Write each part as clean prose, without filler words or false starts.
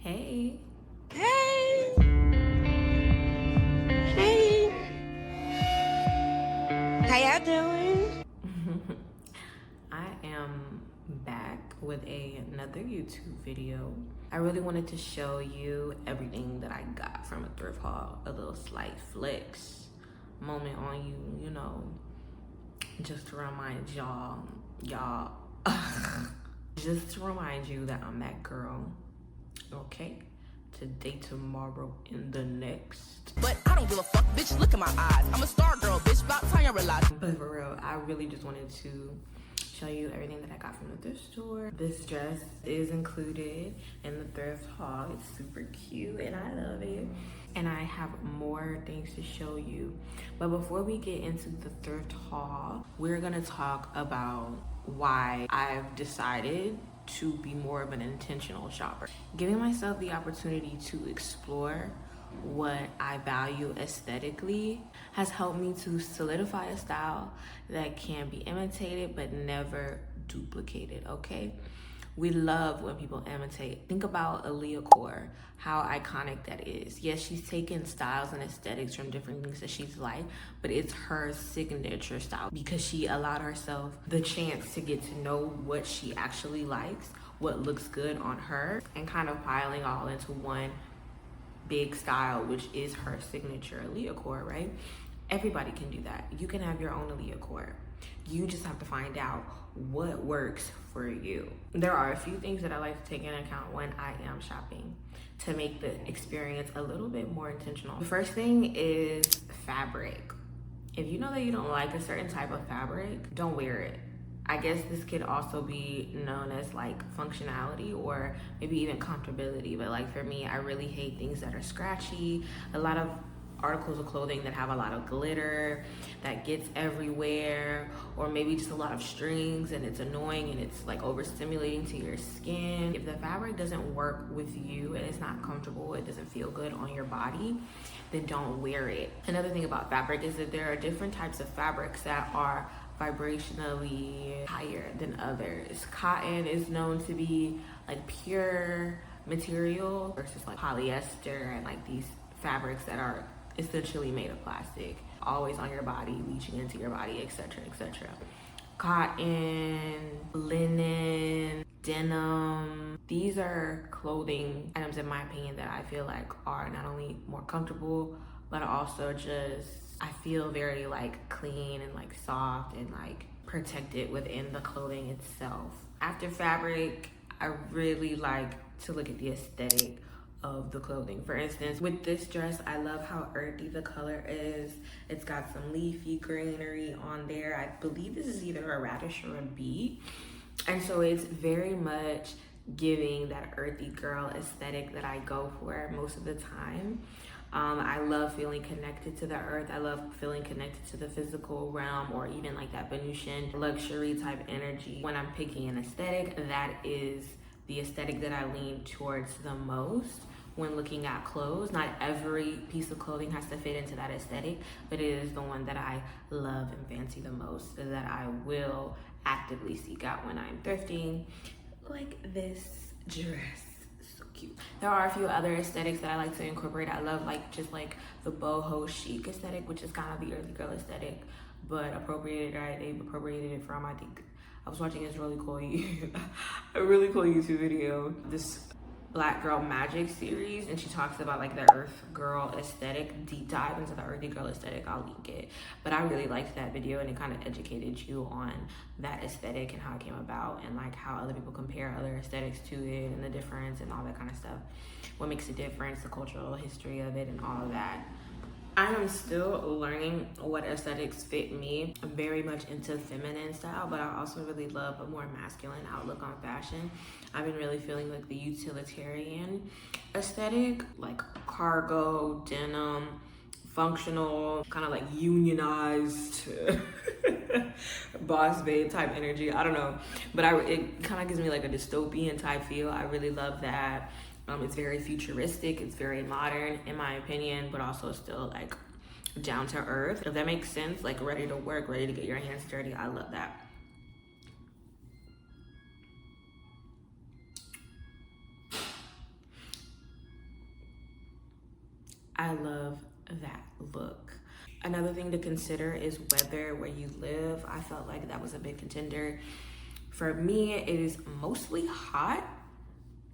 Hey. Hey. Hey. How y'all doing? I am back with another YouTube video. I really wanted to show you everything that I got from a thrift haul, a little slight flex moment on you, just to remind y'all, just to remind you that I'm that girl, okay? Today, tomorrow, and the next. But I don't give a fuck, bitch, look in my eyes. I'm a star girl, bitch, about time you realize. But for real, I really just wanted to show you everything that I got from the thrift store. This dress is included in the thrift haul. It's super cute and I love it. And I have more things to show you. But before we get into the thrift haul, we're gonna talk about why I've decided to be more of an intentional shopper. Giving myself the opportunity to explore what I value aesthetically has helped me to solidify a style that can be imitated but never duplicated, okay? We love when people imitate. Think about Aaliyah Core, how iconic that is. Yes, she's taken styles and aesthetics from different things that she's liked, but it's her signature style because she allowed herself the chance to get to know what she actually likes, what looks good on her, and kind of piling all into one big style, which is her signature Aaliyah Core, right? Everybody can do that. You can have your own Aaliyah Core. You just have to find out what works for you. There are a few things that I like to take into account when I am shopping to make the experience a little bit more intentional. The first thing is fabric. If you know that you don't like a certain type of fabric, don't wear it. I guess this could also be known as like functionality or maybe even comfortability. But like for me, I really hate things that are scratchy. A lot of articles of clothing that have a lot of glitter that gets everywhere, or maybe just a lot of strings and it's annoying and it's like overstimulating to your skin. If the fabric doesn't work with you and it's not comfortable, it doesn't feel good on your body, then don't wear it. Another thing about fabric is that there are different types of fabrics that are vibrationally higher than others. Cotton is known to be like pure material versus like polyester and like these fabrics that are essentially made of plastic, always on your body, leaching into your body, etc., etc. Cotton, linen, denim, these are clothing items in my opinion that I feel like are not only more comfortable but also just I feel very like clean and like soft and like protected within the clothing itself. After fabric, I really like to look at the aesthetic of the clothing. For instance, with this dress, I love how earthy the color is. It's got some leafy greenery on there. I believe this is either a radish or a beet. And so it's very much giving that earthy girl aesthetic that I go for most of the time. I love feeling connected to the earth. I love feeling connected to the physical realm, or even like that Venusian luxury type energy. When I'm picking an aesthetic, that is the aesthetic that I lean towards the most when looking at clothes. Not every piece of clothing has to fit into that aesthetic, but it is the one that I love and fancy the most, that I will actively seek out when I'm thrifting, like this dress. So cute. There are a few other aesthetics that I like to incorporate. I love like just like the boho chic aesthetic, which is kind of the earthy girl aesthetic, but appropriated, right? They've appropriated it from, I think, I was watching this really cool, a really cool YouTube video, this Black Girl Magic series, and she talks about like the earth girl aesthetic, deep dive into the earthy girl aesthetic. I'll link it. But I really liked that video, and it kind of educated you on that aesthetic and how it came about, and like how other people compare other aesthetics to it and the difference and all that kind of stuff. What makes a difference, the cultural history of it and all of that. I am still learning what aesthetics fit me. I'm very much into feminine style, but I also really love a more masculine outlook on fashion. I've been really feeling like the utilitarian aesthetic, like cargo, denim, functional, kind of like unionized boss babe type energy. I don't know, but it kind of gives me like a dystopian type feel. I really love that. It's very futuristic, it's very modern in my opinion, but also still like down to earth, if that makes sense, like ready to work, ready to get your hands dirty. I love that. I love that look. Another thing to consider is weather where you live. I felt like that was a big contender. For me, it is mostly hot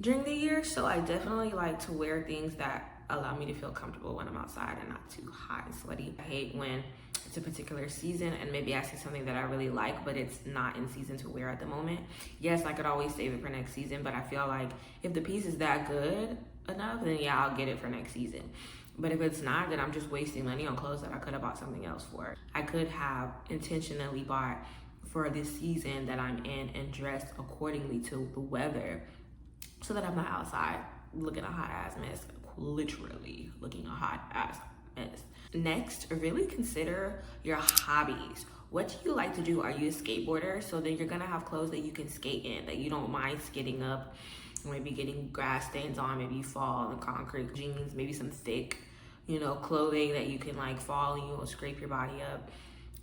during the year, so I definitely like to wear things that allow me to feel comfortable when I'm outside and not too hot and sweaty. I hate when it's a particular season and maybe I see something that I really like, but it's not in season to wear at the moment. Yes, I could always save it for next season, but I feel like if the piece is that good enough, then yeah, I'll get it for next season. But if it's not, then I'm just wasting money on clothes that I could have bought something else for. I could have intentionally bought for this season that I'm in and dressed accordingly to the weather so that I'm not outside looking a hot ass mess, literally looking a hot ass mess. Next, really consider your hobbies. What do you like to do? Are you a skateboarder? So then you're gonna have clothes that you can skate in, that you don't mind skating up, maybe getting grass stains on, maybe you fall on the concrete, jeans, maybe some thick, clothing that you can like fall and you will scrape your body up.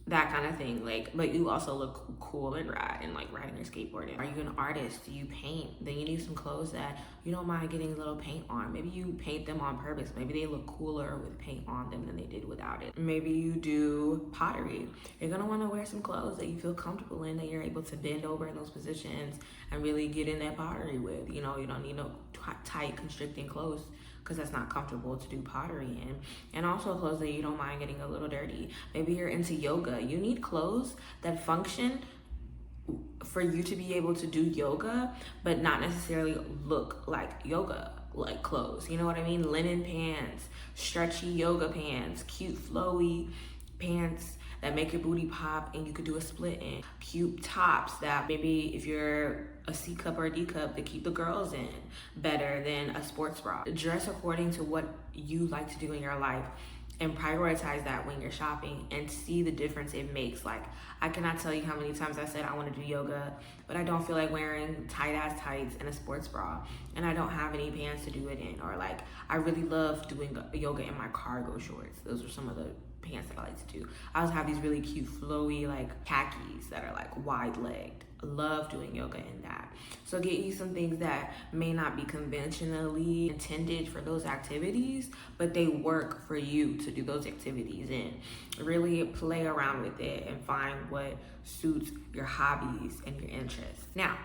That kind of thing, but you also look cool and rad and like riding your skateboard. Are you an artist? Do you paint? Then you need some clothes that you don't mind getting a little paint on. Maybe you paint them on purpose. Maybe they look cooler with paint on them than they did without it. Maybe you do pottery. You're gonna want to wear some clothes that you feel comfortable in, that you're able to bend over in those positions and really get in that pottery with. You don't need no tight constricting clothes, because that's not comfortable to do pottery in. And also clothes that you don't mind getting a little dirty. Maybe you're into yoga. You need clothes that function for you to be able to do yoga, but not necessarily look like yoga like clothes. You know what I mean? Linen pants, stretchy yoga pants, cute flowy pants that make your booty pop and you could do a split in. Cute tops that maybe if you're a C cup or a D cup, that keep the girls in better than a sports bra. Dress according to what you like to do in your life and prioritize that when you're shopping and see the difference it makes. Like, I cannot tell you how many times I said I want to do yoga, but I don't feel like wearing tight ass tights and a sports bra, and I don't have any pants to do it in. Or like, I really love doing yoga in my cargo shorts. Those are some of the pants that I like to do. I also have these really cute flowy like khakis that are like wide legged. Love doing yoga in that. So get you some things that may not be conventionally intended for those activities, but they work for you to do those activities in. Really play around with it and find what suits your hobbies and your interests. Now,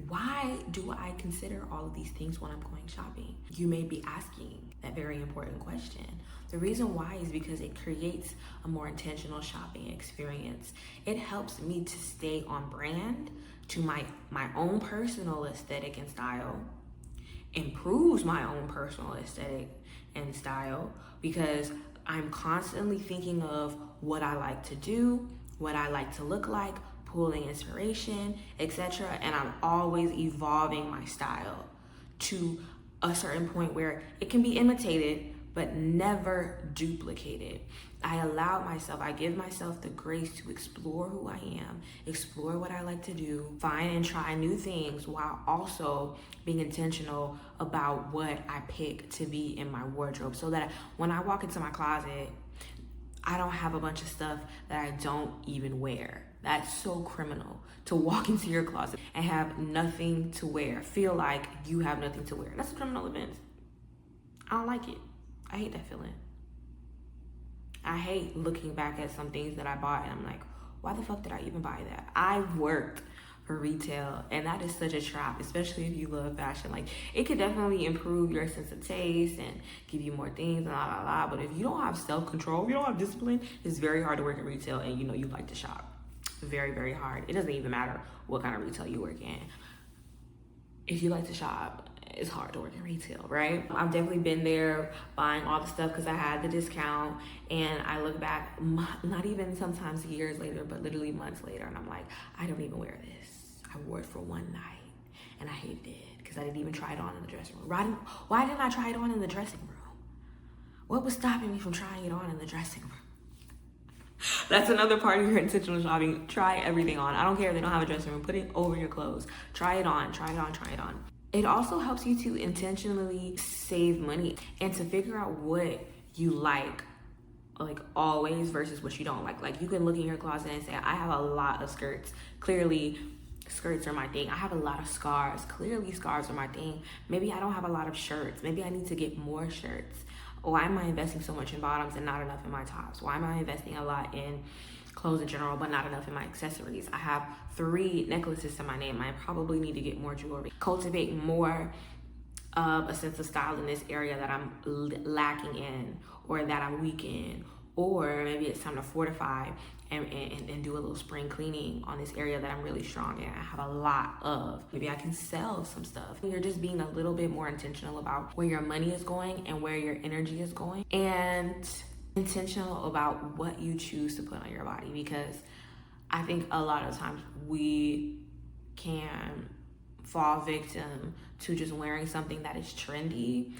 why do I consider all of these things when I'm going shopping? You may be asking that very important question. The reason why is because it creates a more intentional shopping experience. It helps me to stay on brand to my own personal aesthetic and style, improves my own personal aesthetic and style, because I'm constantly thinking of what I like to do, what I like to look like, pulling inspiration, etc. And I'm always evolving my style to a certain point where it can be imitated, but never duplicated. I give myself the grace to explore who I am, explore what I like to do, find and try new things, while also being intentional about what I pick to be in my wardrobe, so that when I walk into my closet, I don't have a bunch of stuff that I don't even wear. That's so criminal, to walk into your closet and have nothing to wear. Feel like you have nothing to wear. That's a criminal offense. I don't like it. I hate that feeling. I hate looking back at some things that I bought and I'm like, why the fuck did I even buy that? I've worked for retail, and that is such a trap, especially if you love fashion. Like, it could definitely improve your sense of taste and give you more things and la la la, but if you don't have self-control, if you don't have discipline, it's very hard to work in retail, and you like to shop. Very, very hard. It doesn't even matter what kind of retail you work in. If you like to shop, it's hard to work in retail, right? I've definitely been there buying all the stuff because I had the discount, and I look back, not even sometimes years later, but literally months later, and I'm like, I don't even wear this. I wore it for one night and I hated it because I didn't even try it on in the dressing room. Why didn't I try it on in the dressing room? What was stopping me from trying it on in the dressing room? That's another part of your intentional shopping. Try everything on. I don't care if they don't have a dressing room. Put it over your clothes. Try it on, try it on, try it on. It also helps you to intentionally save money and to figure out what you like always versus what you don't like. Like, you can look in your closet and say, I have a lot of skirts. Clearly, skirts are my thing. I have a lot of scarves. Clearly, scarves are my thing. Maybe I don't have a lot of shirts. Maybe I need to get more shirts. why am I investing so much in bottoms and not enough in my tops? Why am I investing a lot in clothes in general but not enough in my accessories? I have 3 necklaces to my name. I probably need to get more jewelry. Cultivate more of a sense of style in this area that I'm lacking in, or that I'm weak in, or maybe it's time to fortify and do a little spring cleaning on this area that I'm really strong in. I have a lot of. Maybe I can sell some stuff. You're just being a little bit more intentional about where your money is going and where your energy is going, and intentional about what you choose to put on your body, because I think a lot of times we can fall victim to just wearing something that is trendy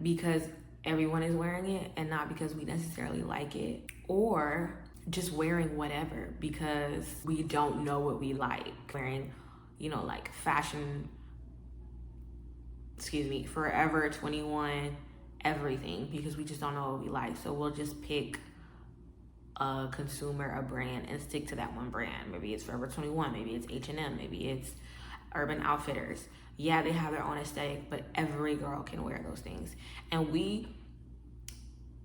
because everyone is wearing it and not because we necessarily like it, or just wearing whatever because we don't know what we like. Wearing, like fashion, Forever 21 everything because we just don't know what we like. So we'll just pick a consumer, a brand, and stick to that one brand. Maybe it's Forever 21, maybe it's H&M, maybe it's Urban Outfitters. Yeah, they have their own aesthetic, but every girl can wear those things. And we,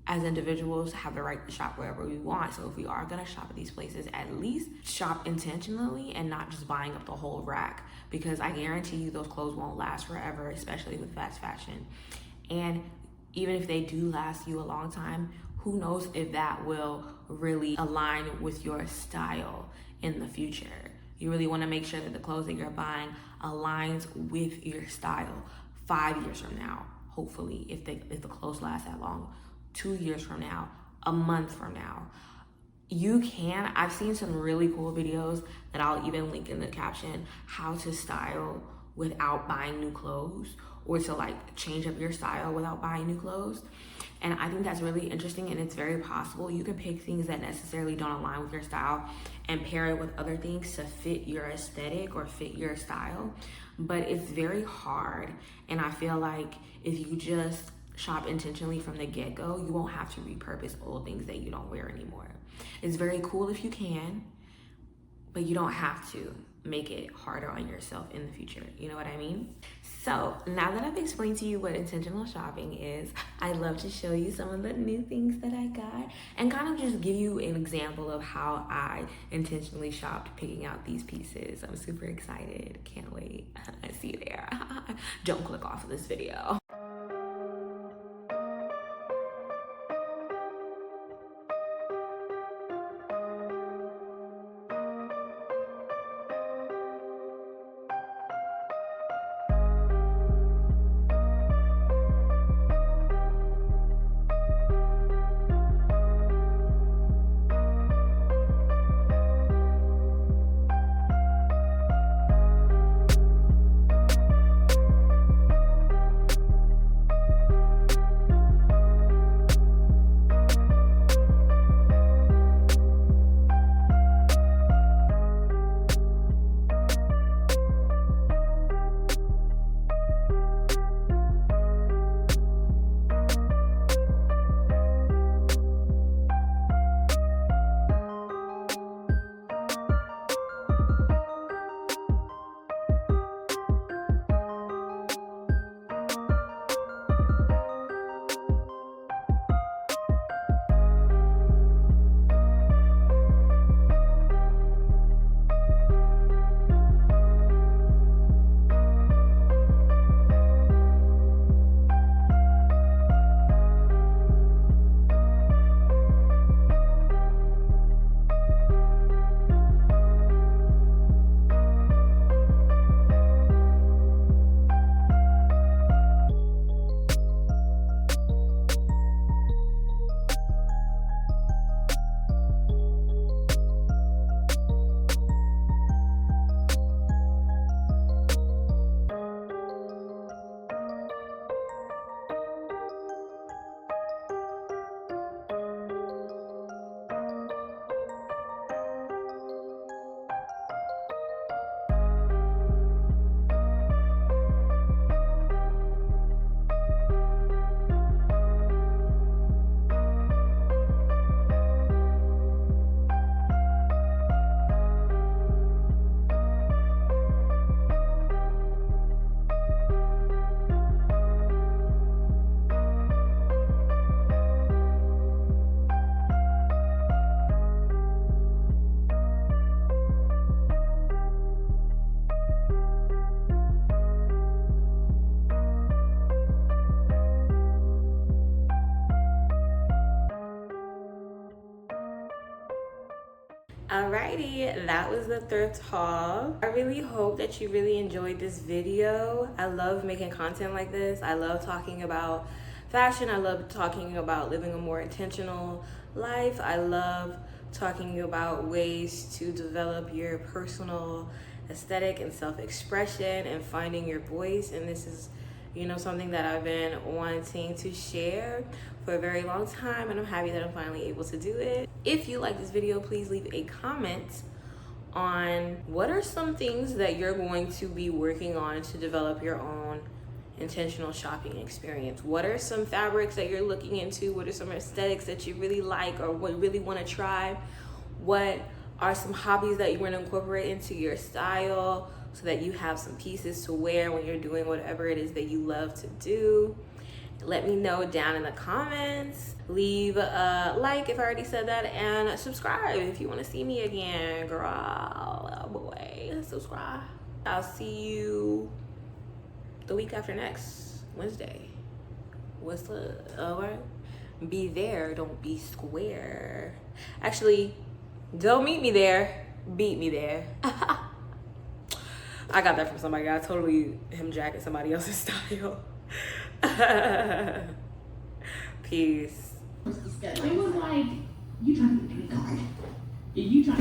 as individuals, have the right to shop wherever we want. So if we are gonna shop at these places, at least shop intentionally and not just buying up the whole rack, because I guarantee you those clothes won't last forever, especially with fast fashion. And even if they do last you a long time, who knows if that will really align with your style in the future. You really want to make sure that the clothes that you're buying aligns with your style 5 years from now, hopefully, if the clothes last that long, 2 years from now, a month from now. I've seen some really cool videos that I'll even link in the caption, how to style without buying new clothes, or to change up your style without buying new clothes. And I think that's really interesting, and it's very possible. You can pick things that necessarily don't align with your style and pair it with other things to fit your aesthetic or fit your style. But it's very hard, and I feel like if you just shop intentionally from the get-go, you won't have to repurpose old things that you don't wear anymore. It's very cool if you can, but you don't have to make it harder on yourself in the future. You know what I mean? So now that I've explained to you what intentional shopping is, I'd love to show you some of the new things that I got and kind of just give you an example of how I intentionally shopped picking out these pieces. I'm super excited. Can't wait. I see you there. Don't click off of this video. Alrighty, that was the thrift haul. I really hope that you really enjoyed this video. I love making content like this. I love talking about fashion. I love talking about living a more intentional life. I love talking about ways to develop your personal aesthetic and self-expression and finding your voice. And this is, you know, something that I've been wanting to share for a very long time, and I'm happy that I'm finally able to do it. If you like this video, please leave a comment on what are some things that you're going to be working on to develop your own intentional shopping experience. What are some fabrics that you're looking into? What are some aesthetics that you really like or what really want to try? What are some hobbies that you want to incorporate into your style so that you have some pieces to wear when you're doing whatever it is that you love to do? Let me know down in the comments. Leave a like if I already said that, and subscribe if you want to see me again, girl. Oh boy, subscribe. I'll see you the week after next, Wednesday. What's up? All right. Be there, don't be square. Actually, don't meet me there, beat me there. I got that from somebody. I totally him jacking somebody else's style. Peace. I was like, you trying to get a card? You trying